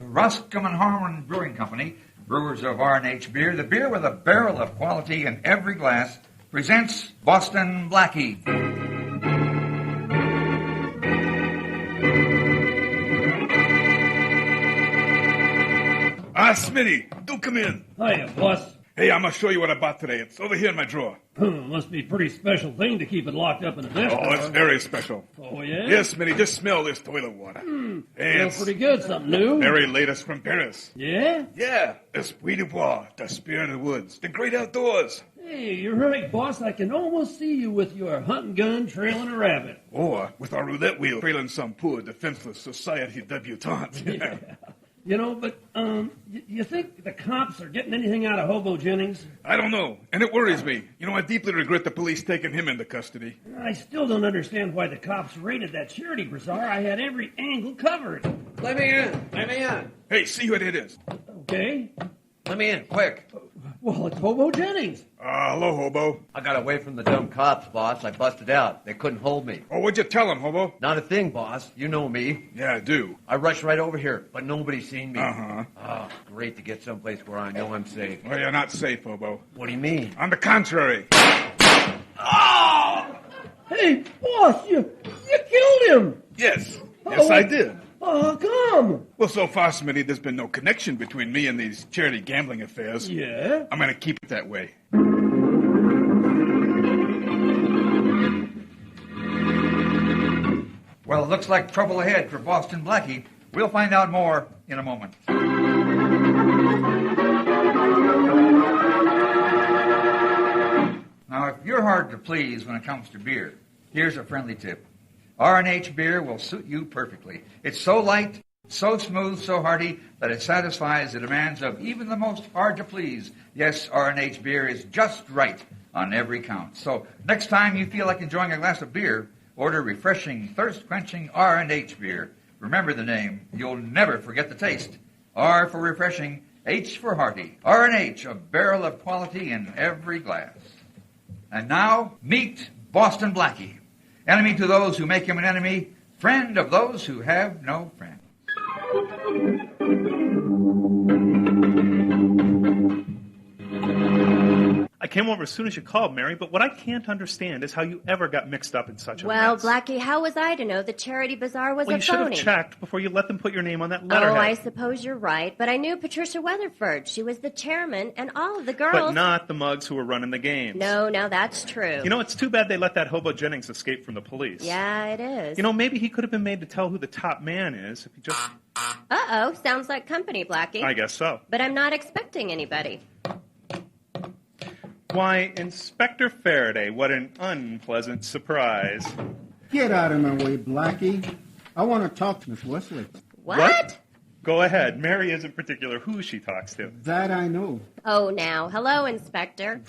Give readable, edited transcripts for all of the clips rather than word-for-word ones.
Roscoe and Harmon Brewing Company, brewers of R&H beer, the beer with a barrel of quality in every glass, presents Boston Blackie. Smitty, do come in. Hiya, boss. Hey, I'm going to show you what I bought today. It's over here in my drawer. Must be a pretty special thing to keep it locked up in a desk Oh, drawer. it's very special. Oh, yeah? Yes, Smitty, just smell this toilet water. Smells pretty good. Something new? Very latest from Paris. Yeah? Yeah, Esprit du Bois, the spirit of the woods, the great outdoors. Hey, you're right, boss. I can almost see you with your hunting gun trailing a rabbit. Or with our roulette wheel trailing some poor defenseless society debutante. Yeah. You know, but, you think the cops are getting anything out of Hobo Jennings? I don't know, and it worries me. You know, I deeply regret the police taking him into custody. I still don't understand why the cops raided that charity bazaar. I had every angle covered. Let me in. Let me in. Hey, see what it is. Okay? Let me in, quick. Well, it's Hobo Jennings. Hello, Hobo. I got away from the dumb cops, boss. I busted out. They couldn't hold me. Oh, what'd you tell him, Hobo? Not a thing, boss. You know me. Yeah, I do. I rushed right over here, but nobody's seen me. Uh-huh. Oh, great to get someplace where I know I'm safe. Well, you're not safe, Hobo. What do you mean? On the contrary. Oh! Hey, boss, you killed him. Yes. Yes, I did. How come? Well, so far, Smitty, there's been no connection between me and these charity gambling affairs. Yeah? I'm going to keep it that way. Well, it looks like trouble ahead for Boston Blackie. We'll find out more in a moment. Now, if you're hard to please when it comes to beer, here's a friendly tip. R&H beer will suit you perfectly. It's so light, so smooth, so hearty that it satisfies the demands of even the most hard to please. Yes, R&H beer is just right on every count. So next time you feel like enjoying a glass of beer, order refreshing, thirst-quenching R&H beer. Remember the name. You'll never forget the taste. R for refreshing, H for hearty. R&H, a barrel of quality in every glass. And now, meet Boston Blackie. Enemy to those who make him an enemy, friend of those who have no friend. I came over as soon as you called, Mary, but what I can't understand is how you ever got mixed up in such a mess. Well, Blackie, how was I to know the charity bazaar was Well, a you should phony? have checked before you let them put your name on that letterhead. Oh, I suppose you're right, but I knew Patricia Weatherford. She was the chairman, and all of the girls... But not the mugs who were running the games. No, now that's true. You know, it's too bad they let that Hobo Jennings escape from the police. Yeah, it is. You know, maybe he could have been made to tell who the top man is if he just... Uh-oh, sounds like company, Blackie. I guess so. But I'm not expecting anybody. Why, Inspector Faraday, what an unpleasant surprise. Get out of my way, Blackie. I want to talk to Miss Wesley. What? Go ahead. Mary isn't particular who she talks to. That I know. Oh, now. Hello, Inspector.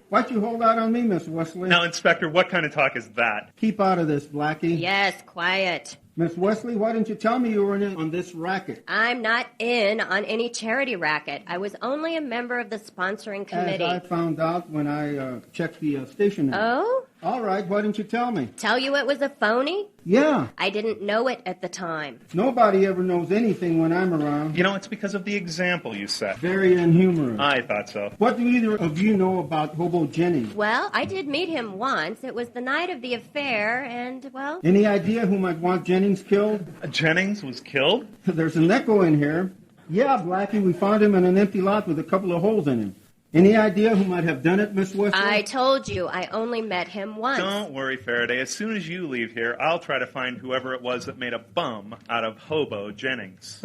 Why'd you hold out on me, Miss Wesley? Now, Inspector, what kind of talk is that? Keep out of this, Blackie. Yes, quiet. Miss Wesley, why didn't you tell me you were in on this racket? I'm not in on any charity racket. I was only a member of the sponsoring committee. As I found out when I checked the station. Oh? All right, why didn't you tell me? Tell you it was a phony? Yeah. I didn't know it at the time. Nobody ever knows anything when I'm around. You know, it's because of the example you set. Very inhumorous. I thought so. What do either of you know about Hobo Jennings? Well, I did meet him once. It was the night of the affair, and, well... Any idea who might want Jennings killed? Jennings was killed? There's an echo in here. Yeah, Blackie, we found him in an empty lot with a couple of holes in him. Any idea who might have done it, Miss Wesley? I told you, I only met him once. Don't worry, Faraday. As soon as you leave here, I'll try to find whoever it was that made a bum out of Hobo Jennings.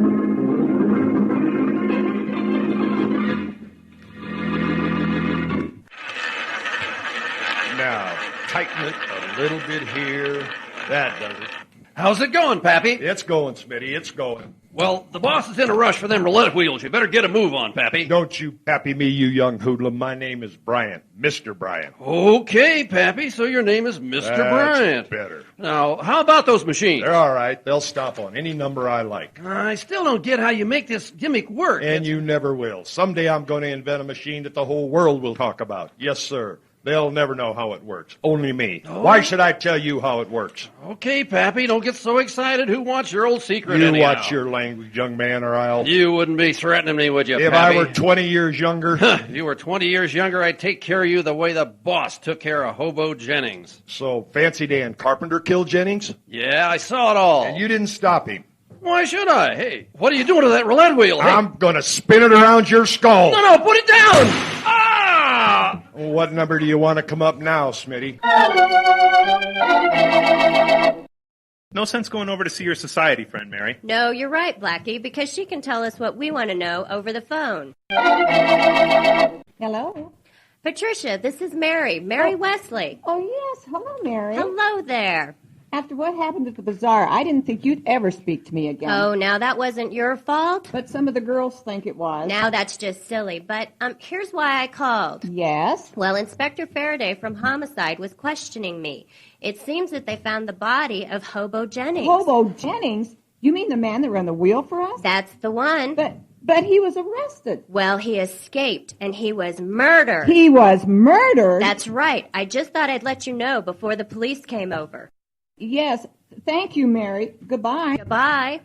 Now, tighten it a little bit here. That does it. How's it going, Pappy? It's going, Smitty. It's going. Well, the boss is in a rush for them roulette wheels. You better get a move on, Pappy. Don't you pappy me, you young hoodlum. My name is Bryant. Mr. Bryant. Okay, Pappy, so your name is Mr. Bryant. Better. Now, how about those machines? They're all right. They'll stop on any number I like. I still don't get how you make this gimmick work. And you never will. Someday I'm going to invent a machine that the whole world will talk about. Yes, sir. They'll never know how it works. Only me. Oh. Why should I tell you how it works? Okay, Pappy, don't get so excited. Who wants your old secret You anyhow? watch your language, young man, or I'll... You wouldn't be threatening me, would you, If Pappy? I were 20 years younger... If you were 20 years younger, I'd take care of you the way the boss took care of Hobo Jennings. So, Fancy Dan Carpenter killed Jennings? Yeah, I saw it all. And you didn't stop him. Why should I? Hey, what are you doing to that roulette wheel? Hey. I'm going to spin it around your skull. No, put it down! Ah! What number do you want to come up now, Smitty? No sense going over to see your society friend, Mary. No, you're right, Blackie, because she can tell us what we want to know over the phone. Hello. Patricia, this is Mary. Mary Wesley. Oh, yes. Hello, Mary. Hello there. After what happened at the bazaar, I didn't think you'd ever speak to me again. Oh, now that wasn't your fault? But some of the girls think it was. Now that's just silly. But here's why I called. Yes? Well, Inspector Faraday from Homicide was questioning me. It seems that they found the body of Hobo Jennings. Hobo Jennings? You mean the man that ran the wheel for us? That's the one. But he was arrested. Well, he escaped, and he was murdered. He was murdered? That's right. I just thought I'd let you know before the police came over. Yes. Thank you, Mary. Goodbye. Goodbye.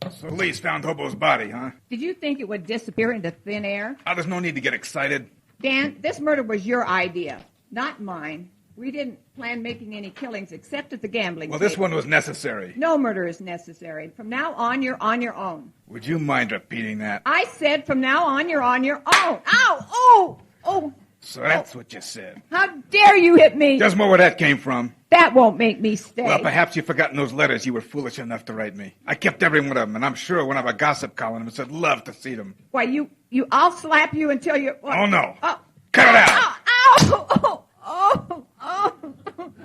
So police found Hobo's body, huh? Did you think it would disappear into thin air? Oh, there's no need to get excited. Dan, this murder was your idea, not mine. We didn't plan making any killings except at the gambling Well, this table. one was necessary. No murder is necessary. From now on, you're on your own. Would you mind repeating that? I said from now on, you're on your own. Ow! Oh! Oh! So that's what you said. How dare you hit me? Just more where that came from. That won't make me stay. Well, perhaps you've forgotten those letters you were foolish enough to write me. I kept every one of them, and I'm sure one of a gossip columnist would love to see them. Why, I'll slap you until you... What? Oh, no. Oh. Cut it out. Ow! Oh! Oh! Oh!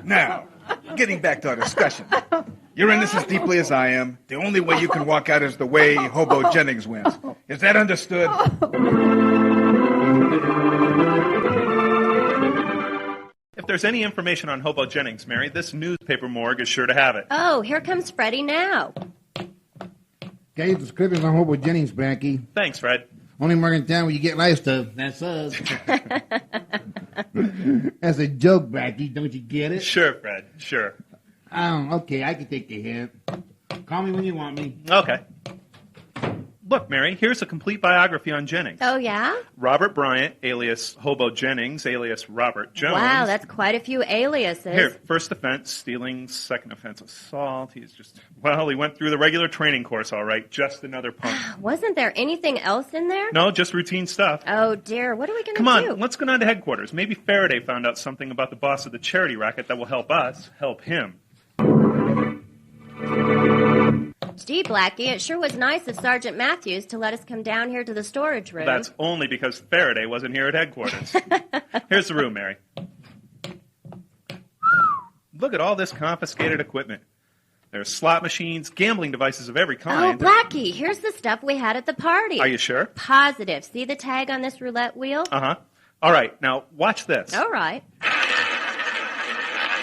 Now, getting back to our discussion. You're in this as deeply as I am. The only way you can walk out is the way Hobo Jennings wins. Is that understood? If there's any information on Hobo Jennings, Mary, this newspaper morgue is sure to have it. Oh, here comes Freddie now. Gave the scribbles on Hobo Jennings, Blackie. Thanks, Fred. Only mark in town where you get life stuff. That's us. That's a joke, Blackie. Don't you get it? Sure, Fred. Sure. Okay, I can take the hint. Call me when you want me. Okay. Look, Mary, here's a complete biography on Jennings. Oh, yeah? Robert Bryant, alias Hobo Jennings, alias Robert Jones. Wow, that's quite a few aliases. Here, first offense, stealing. Second offense, assault. He went through the regular training course, all right. Just another punk. Wasn't there anything else in there? No, just routine stuff. Oh, dear. What are we going to do? Come on, let's go down to headquarters. Maybe Faraday found out something about the boss of the charity racket that will help us help him. Gee, Blackie, it sure was nice of Sergeant Matthews to let us come down here to the storage room. That's only because Faraday wasn't here at headquarters. Here's the room, Mary. Look at all this confiscated equipment. There's slot machines, gambling devices of every kind. Oh, Blackie, here's the stuff we had at the party. Are you sure? Positive. See the tag on this roulette wheel? Uh-huh. All right, now watch this. All right.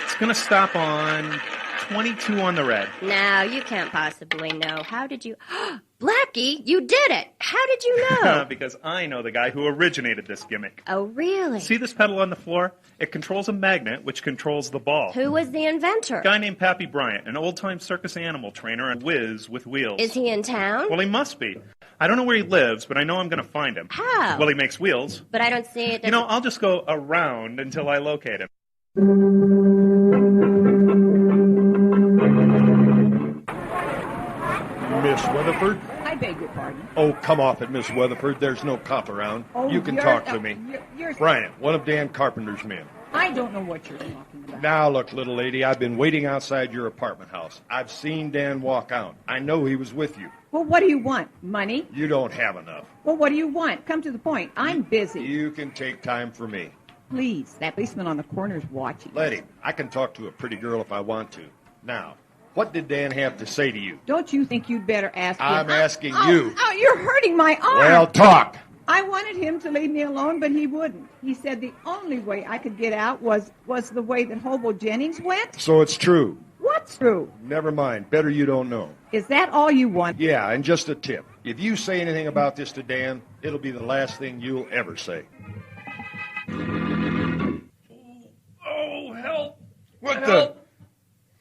It's going to stop on 22 on the red. Now, you can't possibly know. How did you... Blackie, you did it! How did you know? Because I know the guy who originated this gimmick. Oh, really? See this pedal on the floor? It controls a magnet, which controls the ball. Who was the inventor? A guy named Pappy Bryant, an old-time circus animal trainer and whiz with wheels. Is he in town? Well, he must be. I don't know where he lives, but I know I'm going to find him. How? Well, he makes wheels. But I don't see it. You know, I'll just go around until I locate him. Miss Weatherford? I beg your pardon. Oh, come off it, Miss Weatherford. There's no cop around. Oh, you can you're- talk to me. you're- Bryant, one of Dan Carpenter's men. I don't know what you're talking about. Now, look, little lady, I've been waiting outside your apartment house. I've seen Dan walk out. I know he was with you. Well, what do you want? Money? You don't have enough. Well, what do you want? Come to the point. I'm busy. You can take time for me. Please, that policeman on the corner's watching. Let him. I can talk to a pretty girl if I want to. Now, what did Dan have to say to you? Don't you think you'd better ask him? I'm asking you. Oh, you're hurting my arm. Well, talk. I wanted him to leave me alone, but he wouldn't. He said the only way I could get out was the way that Hobo Jennings went. So it's true. What's true? Never mind. Better you don't know. Is that all you want? Yeah, and just a tip. If you say anything about this to Dan, it'll be the last thing you'll ever say. Oh, help. What help. the?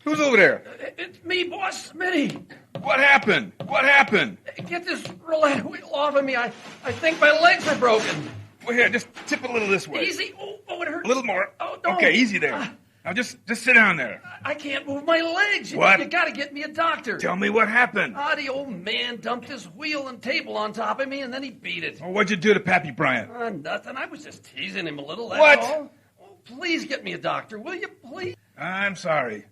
Who's over there? It's me, Boss Smitty. What happened? What happened? Get this roulette wheel off of me. I think my legs are broken. Well, here, just tip a little this way. Easy. Oh, it hurts. A little more. Oh, no. Okay, easy there. Now just sit down there. I can't move my legs. What? You got to get me a doctor. Tell me what happened. The old man dumped his wheel and table on top of me, and then he beat it. Well, what'd you do to Pappy Bryant? Nothing. I was just teasing him a little, that's What? all. Oh, please get me a doctor, will you, please? I'm sorry.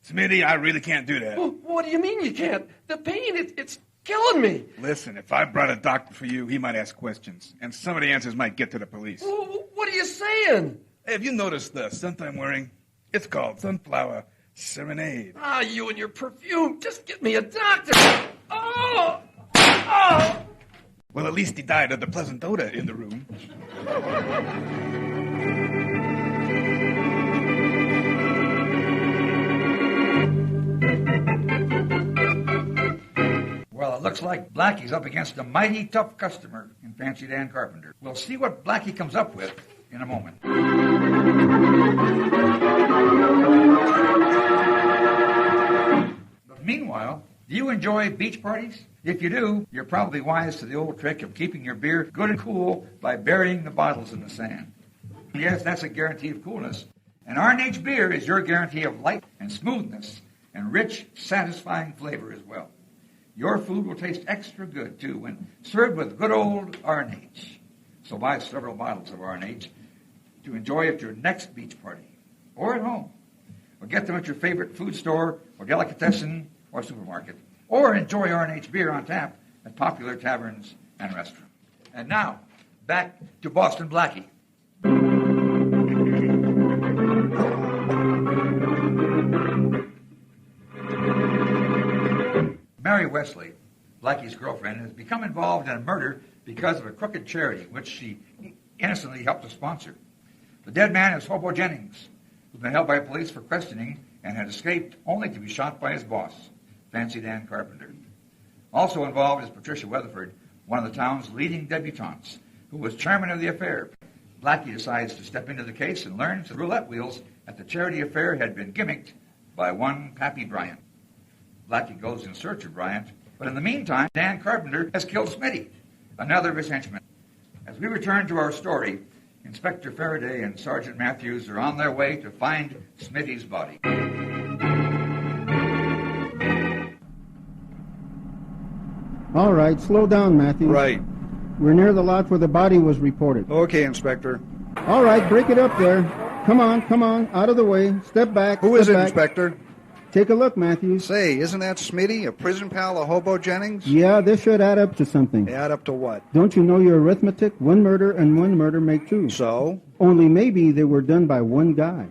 Smitty, I really can't do that. Well, what do you mean you can't? The pain, it's killing me. Listen, if I brought a doctor for you, he might ask questions, and some of the answers might get to the police. Well, what are you saying? Hey, have you noticed the scent I'm wearing? It's called Sunflower Serenade. You and your perfume. Just get me a doctor. Oh! Oh! Well, at least he died of the pleasant odor in the room. Well, it looks like Blackie's up against a mighty tough customer in Fancy Dan Carpenter. We'll see what Blackie comes up with in a moment. But meanwhile, do you enjoy beach parties? If you do, you're probably wise to the old trick of keeping your beer good and cool by burying the bottles in the sand. Yes, that's a guarantee of coolness. And R&H beer is your guarantee of light and smoothness and rich, satisfying flavor as well. Your food will taste extra good, too, when served with good old R&H. So buy several bottles of R&H to enjoy at your next beach party or at home. Or get them at your favorite food store or delicatessen or supermarket. Or enjoy R&H beer on tap at popular taverns and restaurants. And now, back to Boston Blackie. Mary Wesley, Blackie's girlfriend, has become involved in a murder because of a crooked charity which she innocently helped to sponsor. The dead man is Hobo Jennings, who's been held by police for questioning and had escaped only to be shot by his boss, Fancy Dan Carpenter. Also involved is Patricia Weatherford, one of the town's leading debutantes, who was chairman of the affair. Blackie decides to step into the case and learns the roulette wheels at the charity affair had been gimmicked by one Pappy Bryant. Blackie goes in search of Bryant, but in the meantime, Dan Carpenter has killed Smitty, another of his henchmen. As we return to our story, Inspector Faraday and Sergeant Matthews are on their way to find Smitty's body. All right, slow down, Matthews. Right. We're near the lot where the body was reported. Okay, Inspector. All right, break it up there. Come on, out of the way. Step back. Who is it, back. Inspector? Take a look, Matthews. Say, isn't that Smitty, a prison pal of Hobo Jennings? Yeah, this should add up to something. Add up to what? Don't you know your arithmetic? One murder and one murder make two. So? Only maybe they were done by one guy.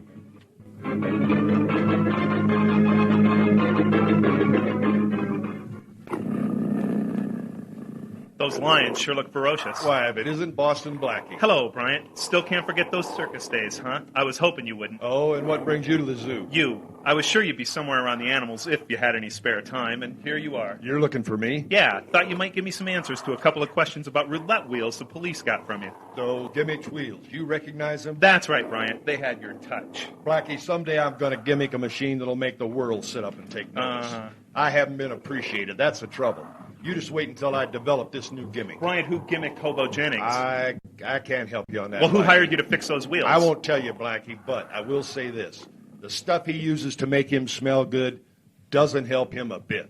Those lions sure look ferocious. Why, if it isn't Boston Blackie. Hello, Bryant. Still can't forget those circus days, huh? I was hoping you wouldn't. Oh, and what brings you to the zoo? You. I was sure you'd be somewhere around the animals if you had any spare time, and here you are. You're looking for me? Yeah, thought you might give me some answers to a couple of questions about roulette wheels the police got from you. Those gimmick wheels. You recognize them? That's right, Bryant. They had your touch. Blackie, someday I'm going to gimmick a machine that'll make the world sit up and take notice. I haven't been appreciated. That's the trouble. You just wait until I develop this new gimmick. Bryant, who gimmicked Hobo Jennings? I can't help you on that. Well, who Blackie. hired you to fix those wheels? I won't tell you, Blackie, but I will say this. The stuff he uses to make him smell good doesn't help him a bit.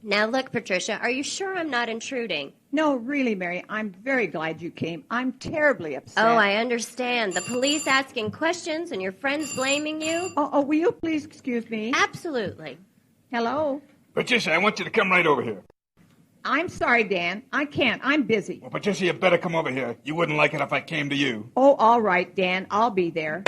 Now look, Patricia, are you sure I'm not intruding? No, really, Mary, I'm very glad you came. I'm terribly upset. Oh, I understand. The police asking questions and your friends blaming you? Oh, will you please excuse me? Absolutely. Hello? Patricia, I want you to come right over here. I'm sorry, Dan. I can't. I'm busy. Well, Patricia, you better come over here. You wouldn't like it if I came to you. Oh, all right, Dan. I'll be there.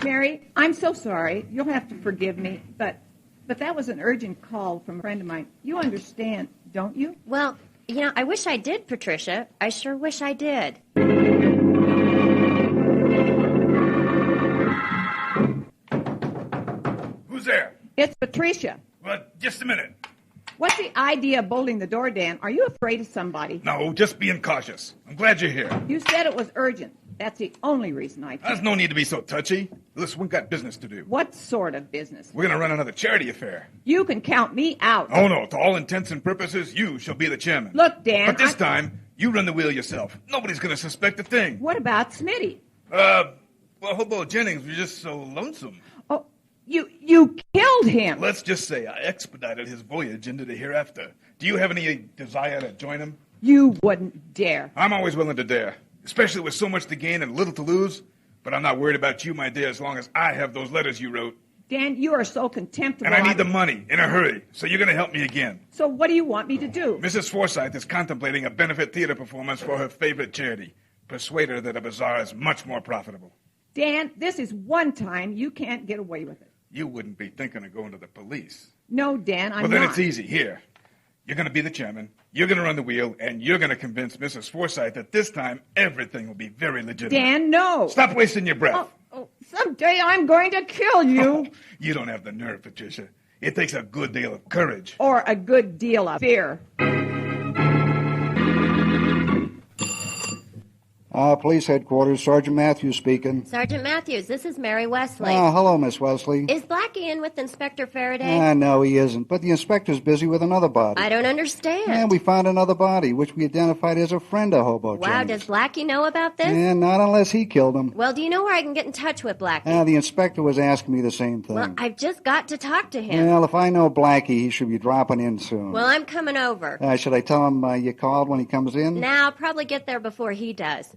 Mary, I'm so sorry. You'll have to forgive me, but that was an urgent call from a friend of mine. You understand, don't you? Well, I wish I did, Patricia. I sure wish I did. Who's there? It's Patricia. Well, just a minute. What's the idea of bolting the door, Dan? Are you afraid of somebody? No, just being cautious. I'm glad you're here. You said it was urgent. That's the only reason I came. There's no need to be so touchy. Listen, we've got business to do. What sort of business? We're going to run another charity affair. You can count me out. Oh, no. To all intents and purposes, you shall be the chairman. Look, Dan. But this time, you run the wheel yourself. Nobody's going to suspect a thing. What about Smitty? Well, Hobo Jennings was just so lonesome. Oh, you killed him. Let's just say I expedited his voyage into the hereafter. Do you have any desire to join him? You wouldn't dare. I'm always willing to dare, especially with so much to gain and little to lose. But I'm not worried about you, my dear, as long as I have those letters you wrote. Dan, you are so contemptible. And I need the money in a hurry, so you're going to help me again. So what do you want me to do? Mrs. Forsythe is contemplating a benefit theater performance for her favorite charity. Persuade her that a bazaar is much more profitable. Dan, this is one time you can't get away with it. You wouldn't be thinking of going to the police. No, Dan, I'm Well, then not. it's easy. Here. You're going to be the chairman, you're going to run the wheel, and you're going to convince Mrs. Forsythe that this time everything will be very legitimate. Dan, no. Stop wasting your breath. Someday I'm going to kill you. You don't have the nerve, Patricia. It takes a good deal of courage. Or a good deal of fear. Police headquarters, Sergeant Matthews speaking. Sergeant Matthews, this is Mary Wesley. Hello, Miss Wesley. Is Blackie in with Inspector Faraday? No, he isn't. But the inspector's busy with another body. I don't understand. And we found another body, which we identified as a friend of Hobo Wow, Jennings. does Blackie know about this? And not unless he killed him. Well, do you know where I can get in touch with Blackie? The inspector was asking me the same thing. Well, I've just got to talk to him. Well, if I know Blackie, he should be dropping in soon. Well, I'm coming over. Should I tell him you called when he comes in? Nah, I'll probably get there before he does.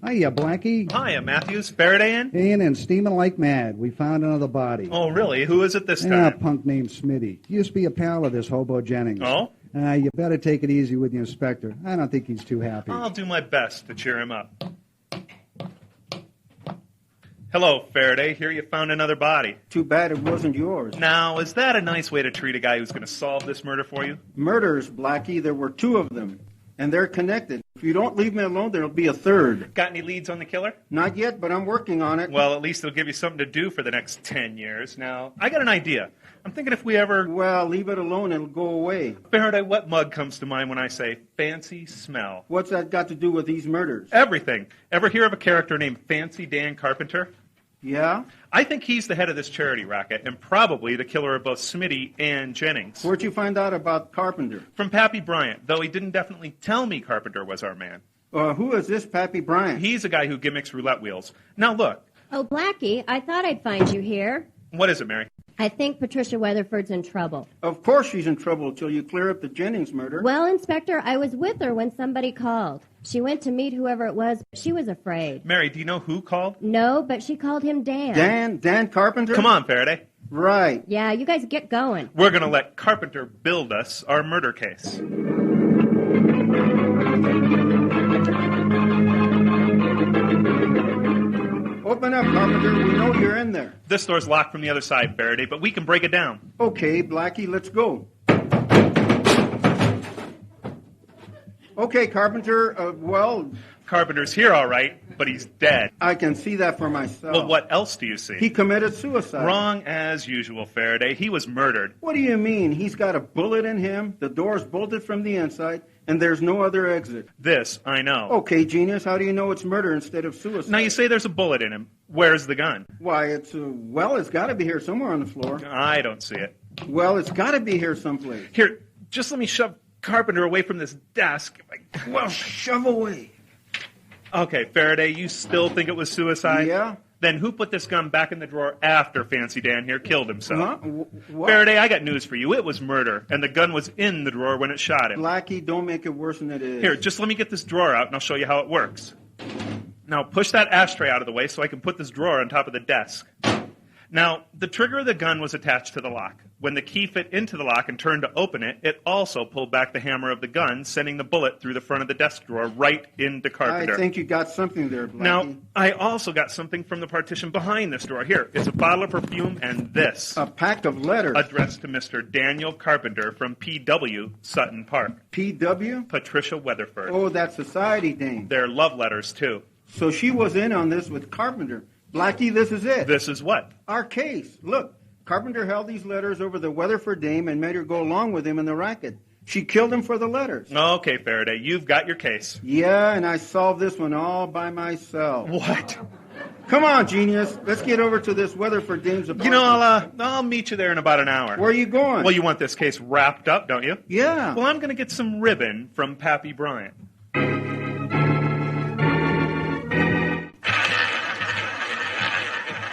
Hiya, Blackie. Hiya, Matthews. Faraday in? In and steaming like mad. We found another body. Oh, really? Who is it this A time? punk named Smitty. Used to be a pal of this Hobo Jennings. Oh? You better take it easy with the inspector. I don't think he's too happy. I'll do my best to cheer him up. Hello, Faraday. Here you found another body. Too bad it wasn't yours. Now, is that a nice way to treat a guy who's going to solve this murder for you? Murders, Blackie. There were two of them. And they're connected. If you don't leave me alone, there'll be a third. Got any leads on the killer? Not yet, but I'm working on it. Well, at least it'll give you something to do for the next 10 years. Now, I got an idea. I'm thinking if we ever... Well, leave it alone. It'll go away. Faraday, what mug comes to mind when I say fancy smell? What's that got to do with these murders? Everything. Ever hear of a character named Fancy Dan Carpenter? Yeah? I think he's the head of this charity racket and probably the killer of both Smitty and Jennings. Where'd you find out about Carpenter? From Pappy Bryant, though he didn't definitely tell me Carpenter was our man. Who is this Pappy Bryant? He's a guy who gimmicks roulette wheels. Now look. Oh, Blackie, I thought I'd find you here. What is it, Mary? I think Patricia Weatherford's in trouble. Of course she's in trouble till you clear up the Jennings murder. Well, Inspector, I was with her when somebody called. She went to meet whoever it was, but she was afraid. Mary, do you know who called? No, but she called him Dan. Dan Carpenter? Come on, Faraday. Right. Yeah, you guys get going. We're going to let Carpenter build us our murder case. Open up, Carpenter. We know you're in there. This door's locked from the other side, Faraday, but we can break it down. Okay, Blackie, let's go. Okay, Carpenter, Carpenter's here, all right, but he's dead. I can see that for myself. Well, what else do you see? He committed suicide. Wrong as usual, Faraday. He was murdered. What do you mean? He's got a bullet in him, the door's bolted from the inside, and there's no other exit. This, I know. Okay, genius, how do you know it's murder instead of suicide? Now, you say there's a bullet in him. Where's the gun? Why, it's got to be here somewhere on the floor. I don't see it. Well, it's got to be here someplace. Here, just let me shove Carpenter away from this desk. Well, shove away. Okay, Faraday, you still think it was suicide? Yeah. Then who put this gun back in the drawer after Fancy Dan here killed himself? Huh? What? Faraday, I got news for you. It was murder, and the gun was in the drawer when it shot him. Blackie, don't make it worse than it is. Here, just let me get this drawer out, and I'll show you how it works. Now, push that ashtray out of the way so I can put this drawer on top of the desk. Now, the trigger of the gun was attached to the lock. When the key fit into the lock and turned to open it, it also pulled back the hammer of the gun, sending the bullet through the front of the desk drawer right into Carpenter. I think you got something there, Blackie. Now, I also got something from the partition behind this drawer. Here, it's a bottle of perfume and this. A pack of letters. Addressed to Mr. Daniel Carpenter from P.W. Sutton Park. P.W.? Patricia Weatherford. Oh, that society dame. They're love letters, too. So she was in on this with Carpenter. Blackie, this is it. This is what? Our case. Look, Carpenter held these letters over the Weatherford dame and made her go along with him in the racket. She killed him for the letters. Okay, Faraday, you've got your case. Yeah, and I solved this one all by myself. What? Come on, genius. Let's get over to this Weatherford dame's apartment. You know, I'll meet you there in about an hour. Where are you going? Well, you want this case wrapped up, don't you? Yeah. Well, I'm going to get some ribbon from Pappy Bryant.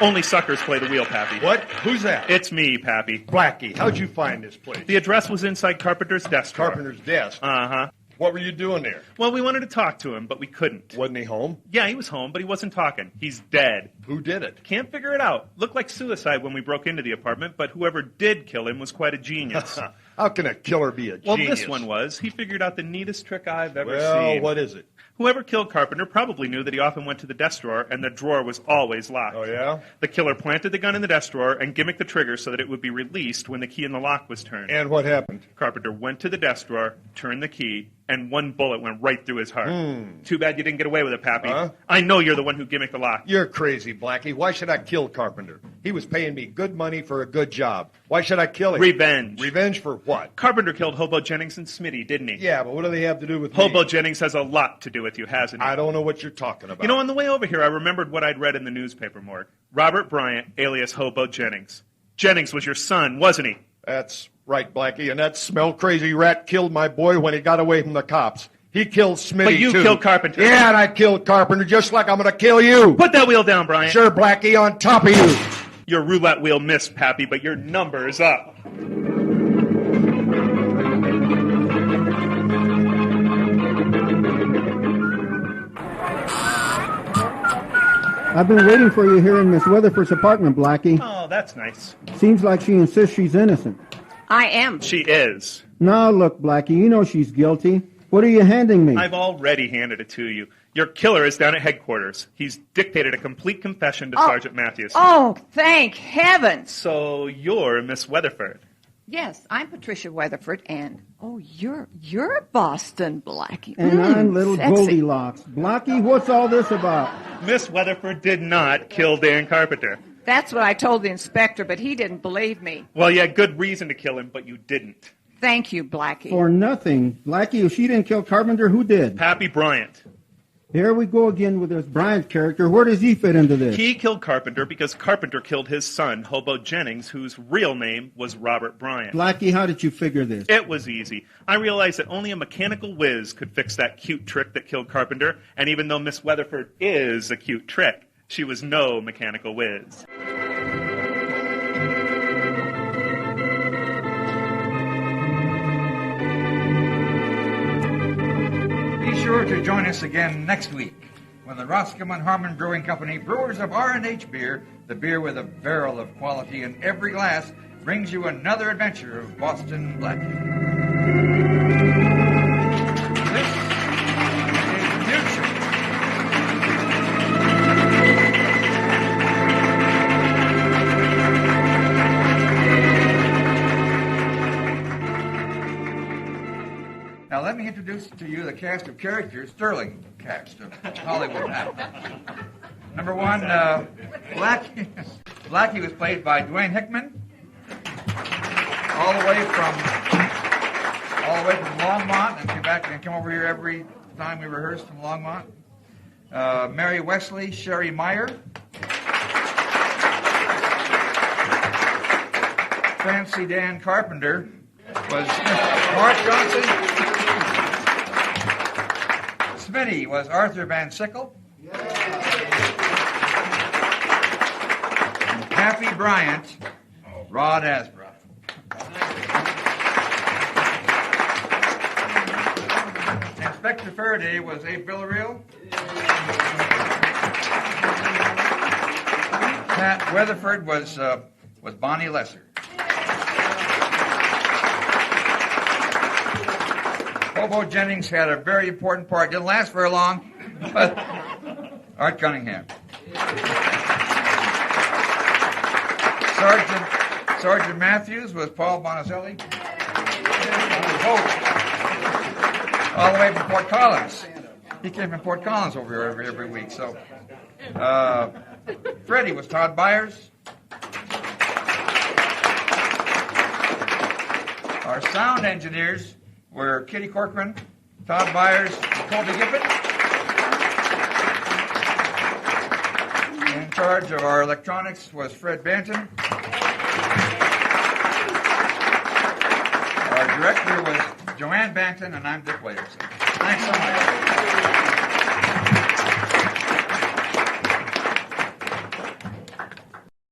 Only suckers play the wheel, Pappy. What? Who's that? It's me, Pappy. Blackie, how'd you find this place? The address was inside Carpenter's desk drawer. Carpenter's desk? Uh-huh. What were you doing there? Well, we wanted to talk to him, but we couldn't. Wasn't he home? Yeah, he was home, but he wasn't talking. He's dead. Who did it? Can't figure it out. Looked like suicide when we broke into the apartment, but whoever did kill him was quite a genius. How can a killer be a genius? Well, this one was. He figured out the neatest trick I've ever seen. Well, what is it? Whoever killed Carpenter probably knew that he often went to the desk drawer, and the drawer was always locked. Oh, yeah? The killer planted the gun in the desk drawer and gimmicked the trigger so that it would be released when the key in the lock was turned. And what happened? Carpenter went to the desk drawer, turned the key, and one bullet went right through his heart. Too bad you didn't get away with it, Pappy. Huh? I know you're the one who gimmicked the lock. You're crazy, Blackie. Why should I kill Carpenter? He was paying me good money for a good job. Why should I kill him? Revenge. Revenge for what? Carpenter killed Hobo Jennings and Smitty, didn't he? Yeah, but what do they have to do with Hobo me? Jennings has a lot to do with you, hasn't he? I don't know what you're talking about. You know, on the way over here, I remembered what I'd read in the newspaper, Morg. Robert Bryant, alias Hobo Jennings. Jennings was your son, wasn't he? That's right, Blackie, and that smell-crazy rat killed my boy when he got away from the cops. He killed Smitty, But you too. killed Carpenter. Yeah, and I killed Carpenter just like I'm going to kill you. Put that wheel down, Bryant. Sure, Blackie, on top of you. Your roulette wheel missed, Pappy, but your number is up. I've been waiting for you here in Miss Weatherford's apartment, Blackie. Oh, that's nice. Seems like she insists she's innocent. I am. She is. Now, look, Blackie, you know she's guilty. What are you handing me? I've already handed it to you. Your killer is down at headquarters. He's dictated a complete confession to Sergeant Matthews. Oh, thank heavens. So you're Miss Weatherford. Yes, I'm Patricia Weatherford, and you're Boston Blackie. And I'm little sexy. Goldilocks. Blackie, what's all this about? Miss Weatherford did not kill Dan Carpenter. That's what I told the inspector, but he didn't believe me. Well, you had good reason to kill him, but you didn't. Thank you, Blackie. For nothing. Blackie, if she didn't kill Carpenter, who did? Pappy Bryant. Here we go again with this Bryant character. Where does he fit into this? He killed Carpenter because Carpenter killed his son, Hobo Jennings, whose real name was Robert Bryant. Blackie, how did you figure this? It was easy. I realized that only a mechanical whiz could fix that cute trick that killed Carpenter, and even though Miss Weatherford is a cute trick, she was no mechanical whiz. Be sure to join us again next week when the Roscommon Harmon Brewing Company, brewers of R&H beer, the beer with a barrel of quality in every glass, brings you another adventure of Boston Blackie. This is Mutual. Now let me introduce to you the cast of characters, Sterling cast of Hollywood now. Number one, Blackie. Blackie was played by Dwayne Hickman, all the way from Longmont, and come over here every time we rehearse from Longmont. Mary Wesley, Sherry Meyer, Fancy Dan Carpenter was Mark Johnson. Smitty was Arthur Van Sickle. And Pappy Bryant, Rod Asbrough. Inspector Faraday was Abe Villarreal. Pat Weatherford was Bonnie Lesser. Hobo Jennings had a very important part. Didn't last very long, but Art Cunningham. Sergeant Matthews was Paul Bonazelli. All the way from Fort Collins. He came from Fort Collins over here every week. So, Freddie was Todd Byers. Our sound engineers were Kitty Corcoran, Todd Byers, and Colby Gifford. In charge of our electronics was Fred Banton. Our director was Joanne Banton, and I'm Dick Williamson. Thanks so much.